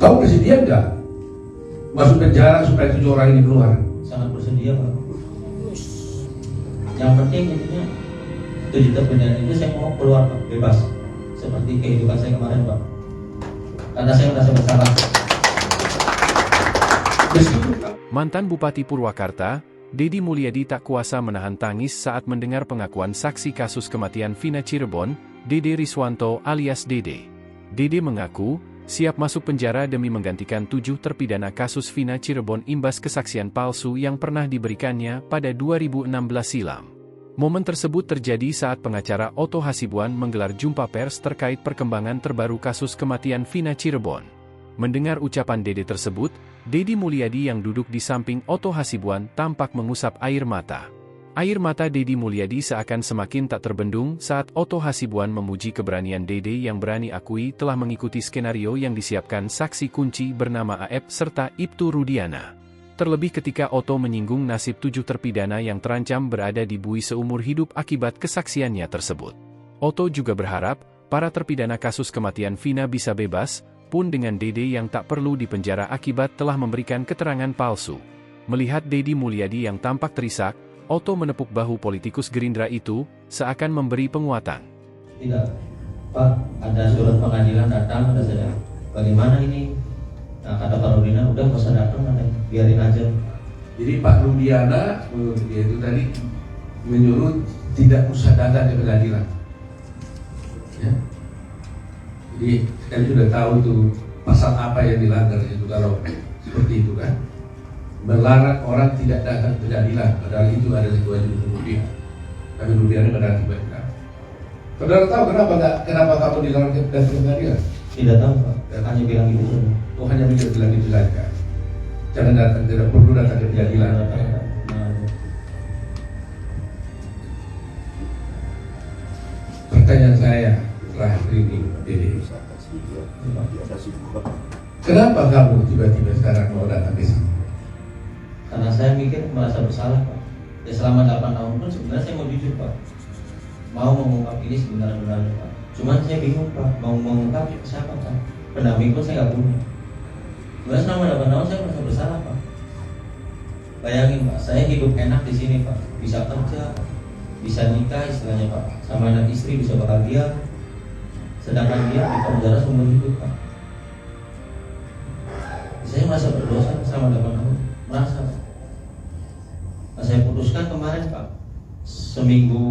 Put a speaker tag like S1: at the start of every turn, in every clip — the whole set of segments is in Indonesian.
S1: Kamu bersedia nggak masuk penjara supaya 7 orang ini keluar?
S2: Sangat bersedia, Pak. Yang penting intinya 7 terpidana itu saya mau keluar, Pak, bebas seperti kehidupan saya kemarin, Pak, karena saya merasa bersalah.
S3: Mantan Bupati Purwakarta, Deddy Mulyadi tak kuasa menahan tangis saat mendengar pengakuan saksi kasus kematian Vina Cirebon, Dede Riswanto alias Dede. Dede mengaku siap masuk penjara demi menggantikan 7 terpidana kasus Vina Cirebon imbas kesaksian palsu yang pernah diberikannya pada 2016 silam. Momen tersebut terjadi saat pengacara Otto Hasibuan menggelar jumpa pers terkait perkembangan terbaru kasus kematian Vina Cirebon. Mendengar ucapan Dede tersebut, Deddy Mulyadi yang duduk di samping Otto Hasibuan tampak mengusap air mata. Air mata Deddy Mulyadi seakan semakin tak terbendung saat Otto Hasibuan memuji keberanian Dede yang berani akui telah mengikuti skenario yang disiapkan saksi kunci bernama Aep serta Ibtu Rudiana. Terlebih ketika Otto menyinggung nasib 7 terpidana yang terancam berada di bui seumur hidup akibat kesaksiannya tersebut. Otto juga berharap para terpidana kasus kematian Vina bisa bebas, pun dengan Dede yang tak perlu dipenjara akibat telah memberikan keterangan palsu. Melihat Deddy Mulyadi yang tampak terisak, Otto menepuk bahu politikus Gerindra itu, seakan memberi penguatan.
S2: Tidak, Pak, ada surat pengadilan datang, ada saya. Bagaimana ini? Nah, kata Pak Rudiana, udah nggak usah datang, biarin aja.
S1: Jadi Pak Rudiana itu tadi menyuruh tidak usah datang ke pengadilan. Ya. Jadi kalian sudah tahu itu pasal apa yang dilanggar itu kalau seperti itu kan, melarang orang tidak datang ke pengadilan, padahal itu ada kewajiban Rudiana. Tapi Rudiana mengakibatkan. Saudara tahu kenapa kamu dilarang datang ke pengadilan?
S2: Tidak tahu, Pak. Hanya bilang gitu saja.
S1: Oh, hanya bilang itu saja. Jangan datang, tidak perlu datang ke pengadilan. Pertanyaan saya terakhir ini, Dede. Kenapa kamu tiba-tiba sekarang mau datang ke sini?
S2: Karena saya mikir merasa bersalah, Pak. Ya selama 8 tahun pun sebenarnya saya mau jujur, Pak. Mau mengungkap ini sebenarnya, Pak. Cuman saya bingung, Pak. Mau mengungkap siapa, Pak? Pendamping pun saya nggak punya. Sebenarnya selama 8 tahun saya merasa bersalah, Pak. Bayangin, Pak, saya hidup enak di sini, Pak. Bisa kerja, bisa nikah istilahnya, Pak. Sama anak istri bisa bahagia. Sedangkan dia di penjara seumur hidup, Pak. Saya merasa berdosa selama 8 tahun. Merasa, Pak. Nah, saya putuskan kemarin, Pak. Seminggu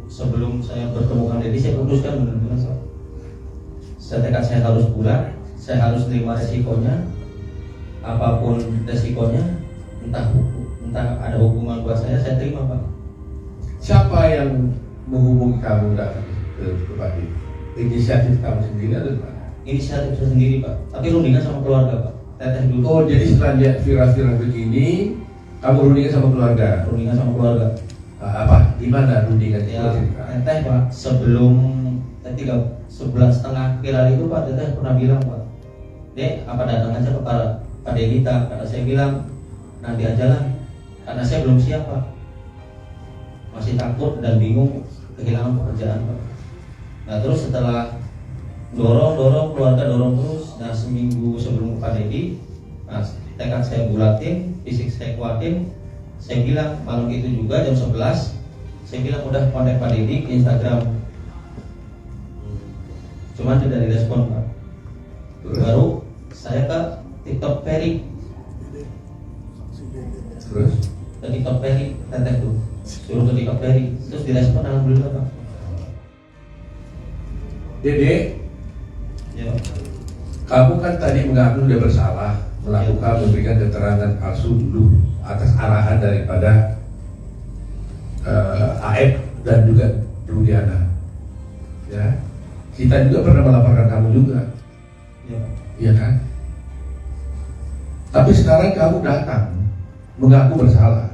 S2: sebelum saya bertemu dengan Deddy, saya putuskan benar-benar, Pak. Saya tekad saya harus bulat, saya harus terima resikonya. Apapun resikonya, entah ada hukuman buat saya terima, Pak.
S1: Siapa yang menghubungi kamu datang ke Bupati? Inisiatif kamu sendiri atau gimana?
S2: Inisiatif saya sendiri, Pak. Tapi rundingan sama keluarga, Pak. Teteh dulu.
S1: Oh, jadi setelah lihat viral-viral begini, kamu rundingan sama keluarga?
S2: Rundingan sama keluarga.
S1: Apa? Di mana rundingan?
S2: Ya, teteh, Pak. Sebelum 11,5 viral itu, Pak, teteh pernah bilang, Pak, Dek, apa datang aja ke Pak Dedita? Kata saya bilang, nanti aja lah. Karena saya belum siap, Pak. Masih takut dan bingung kehilangan pekerjaan, Pak. Nah, terus setelah dorong keluarga dorong terus. Nah, seminggu sebelum Pak Deddy, nah, tekad saya bulatin, fisik saya kuatin. Saya bilang malam itu juga jam 11, saya bilang udah kontak Pak Deddy ke Instagram. Cuman tidak direspon, Pak. Baru saya ke TikTok Ferry.
S1: Terus?
S2: Ke TikTok Ferry, teteh tuh suruh ke TikTok Ferry. Terus direspon, alhamdulillah, Pak.
S1: Dede,
S2: Ya, Pak.
S1: kamu kan tadi mengaku sudah bersalah melakukan memberikan keterangan palsu dulu atas arahan daripada Aep dan juga Rudiana. Ya, kita juga pernah melaporkan kamu juga,
S2: Ya, Pak.
S1: iya kan? Tapi sekarang kamu datang mengaku bersalah.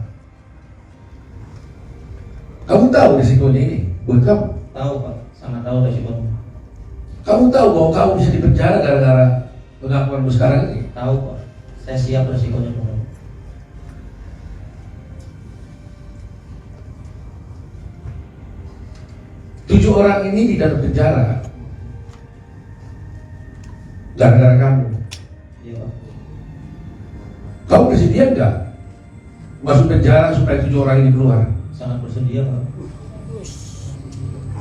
S1: Kamu tahu risikonya ini buat kamu?
S2: Tahu, Pak. Sangat tahu resikonya.
S1: Kamu tahu bahwa kamu bisa dipenjara gara-gara pengakuanmu sekarang ini?
S2: Tahu, Pak. Saya siap resikonya, Pak.
S1: 7 orang ini tidak penjara gara-gara kamu.
S2: Ya.
S1: Kau bersedia nggak masuk penjara supaya 7 orang ini keluar?
S2: Sangat bersedia Pak.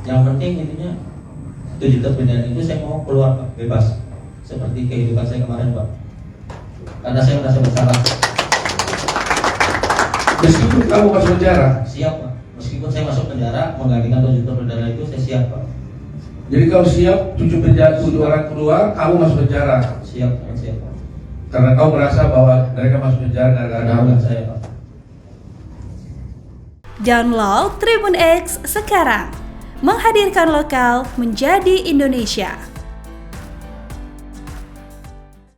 S2: Yang penting intinya 7 terpidana itu saya mau keluar Pak, bebas. Seperti kehidupan saya kemarin Pak. Karena saya merasa bersalah.
S1: Meskipun kamu masuk penjara,
S2: Siap Pak. Meskipun saya masuk penjara, menggantikan 7 terpidana itu saya siap Pak.
S1: jadi kau siap 7 orang keluar, kamu masuk penjara
S2: Siap, sangat siap Pak.
S1: karena kau merasa bahwa mereka masuk penjara gara-gara kamu.
S2: Karena saya Pak.
S4: Download Tribun X sekarang. Menghadirkan lokal menjadi Indonesia.